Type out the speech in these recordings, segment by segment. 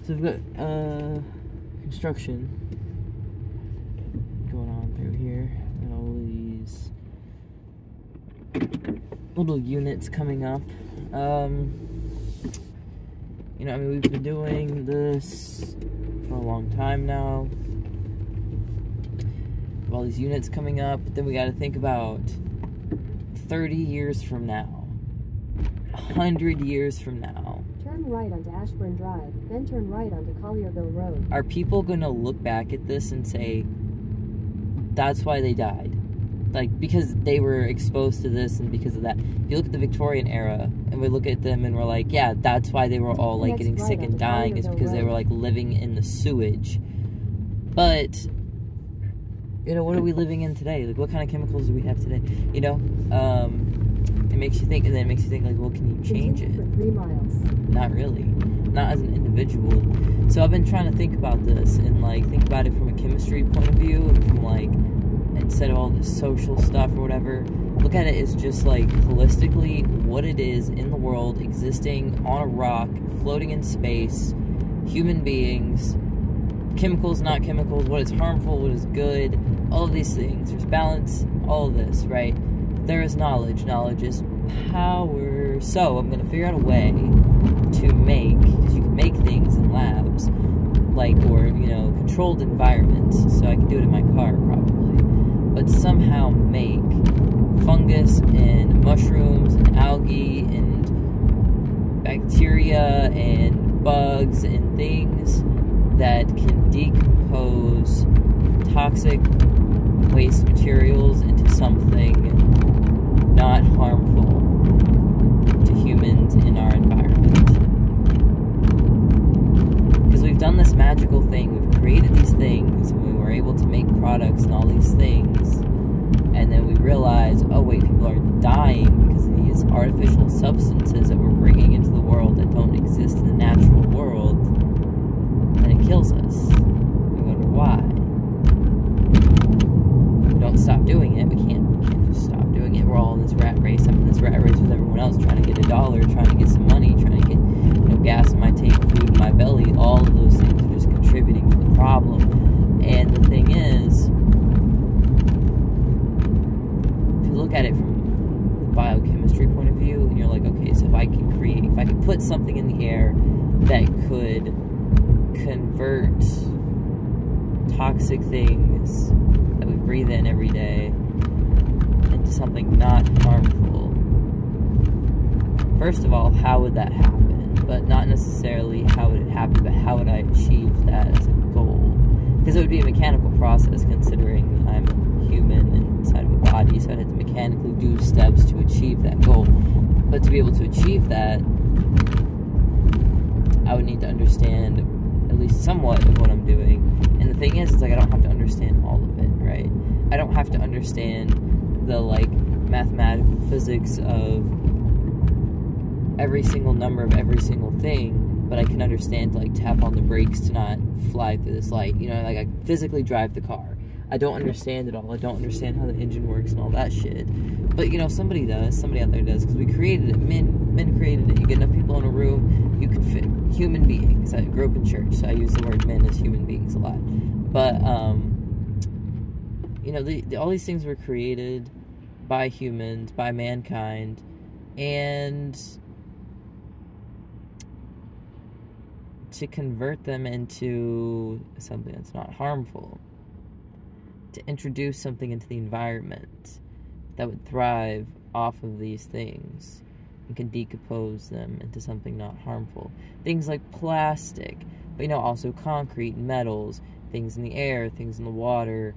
So we've got construction going on through here, and all these little units coming up. You know, I mean, we've been doing this for a long time now. With all these units coming up, but then we got to think about 30 years from now, 100 years from now. Turn right onto Ashburn Drive, then turn right onto Collierville Road. Are people going to look back at this and say, that's why they died? Like, because they were exposed to this and because of that. If you look at the Victorian era, and we look at them and we're like, yeah, that's why they were all, like, getting sick and dying, is because they were, like, living in the sewage. But, you know, what are we living in today? Like, what kind of chemicals do we have today? You know? It makes you think, and then it makes you think, like, well, can you change it? For 3 miles. Not really. Not as an individual. So I've been trying to think about this, and, like, think about it from a chemistry point of view, and from, like, instead of all this social stuff or whatever, look at it as just, like, holistically what it is in the world, existing on a rock, floating in space, human beings, chemicals, not chemicals, what is harmful, what is good, all of these things. There's balance, all of this, right? There is knowledge. Knowledge is power. So I'm going to figure out a way to make, because you can make things in labs, like, or, you know, controlled environments, so I can do it in my car probably, but somehow make fungus and mushrooms and algae and bacteria and bugs and things that can decompose toxic waste materials into something not harmful to humans in our environment. Because we've done this magical thing, we've created these things, and we were able to make products and all these things, and then we realize, oh wait, people are dying because of these artificial substances that we're bringing into the world that don't exist in the natural world, and it kills us. We wonder why. We don't stop doing it. We can't just stop doing it. We're all in this rat race. I'm in this rat race with everyone else, trying to get a dollar, trying to get some money, trying to get, you know, gas in my tank, food in my belly. All of those things are just contributing to the problem. And the thing is, if you look at it from the biochemistry point of view, and you're like, okay, so if I could put something in the air that could convert toxic things that we breathe in every day into something not harmful. First of all, how would that happen? But not necessarily how would it happen, but how would I achieve that as a goal? Because it would be a mechanical process, considering I'm human inside of a body, so I'd have to mechanically do steps to achieve that goal. But to be able to achieve that, I would need to understand at least somewhat of what I'm doing. And the thing is, it's like I don't have to understand all of it, right? I don't have to understand the, like, mathematical physics of every single number of every single thing, but I can understand to, like, tap on the brakes to not fly through this light. You know, like, I physically drive the car. I don't understand it all. I don't understand how the engine works and all that shit. But, you know, somebody does. Somebody out there does, because we created it. Men created it. You get enough people in a room, you could fit human beings. I grew up in church, so I use the word men as human beings a lot. But, you know, all these things were created by humans, by mankind, and to convert them into something that's not harmful, to introduce something into the environment that would thrive off of these things and can decompose them into something not harmful. Things like plastic, but, you know, also concrete, metals, things in the air, things in the water.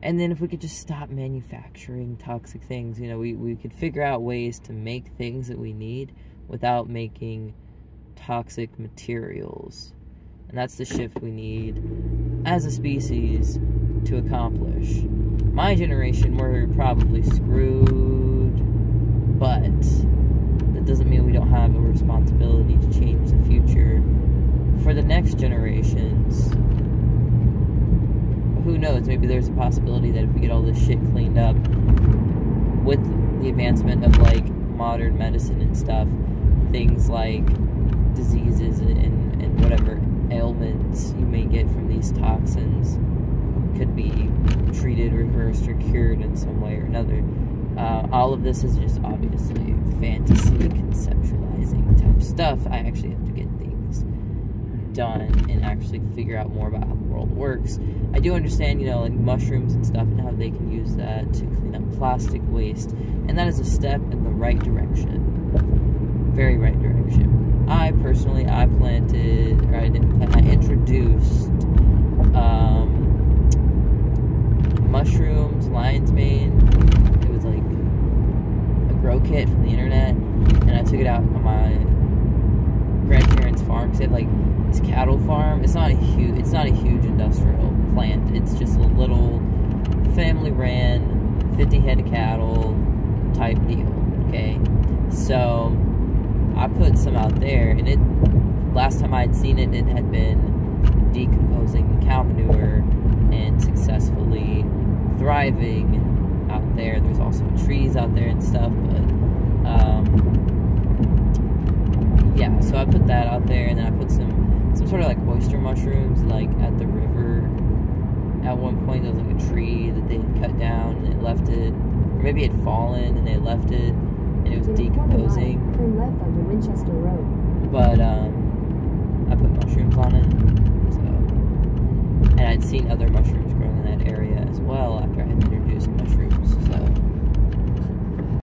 And then if we could just stop manufacturing toxic things, you know, we could figure out ways to make things that we need without making toxic materials. And that's the shift we need as a species to accomplish. My generation, we're probably screwed, but that doesn't mean we don't have a responsibility to change the future for the next generations. Who knows, maybe there's a possibility that if we get all this shit cleaned up with the advancement of, like, modern medicine and stuff, things like diseases and and whatever ailments you may get from these toxins could be treated, reversed, or cured in some way or another. All of this is just obviously fantasy, conceptualizing type stuff. I actually have to get things done and actually figure out more about how the world works. I do understand, you know, like mushrooms and stuff and how they can use that to clean up plastic waste, and that is a step in the right direction. Very right direction. I personally, I introduced mushrooms, lion's mane. It was like a grow kit from the internet, and I took it out on my grandparents' farm. Cause they had like this cattle farm. It's not a huge industrial plant. It's just a little family-ran, 50 head of cattle type deal. Okay, so I put some out there, and last time I had seen it, it had been decomposing the cow manure and successfully thriving out there. There's also trees out there and stuff, but yeah, so I put that out there, and then I put some sort of like oyster mushrooms like at the river. At one point there was like a tree that they had cut down and they left it, or maybe it had fallen and they left it and it was decomposing. Turn left onto Winchester Road. But I put mushrooms on it, so, and I'd seen other mushrooms growing in that area as well after I had introduced mushrooms.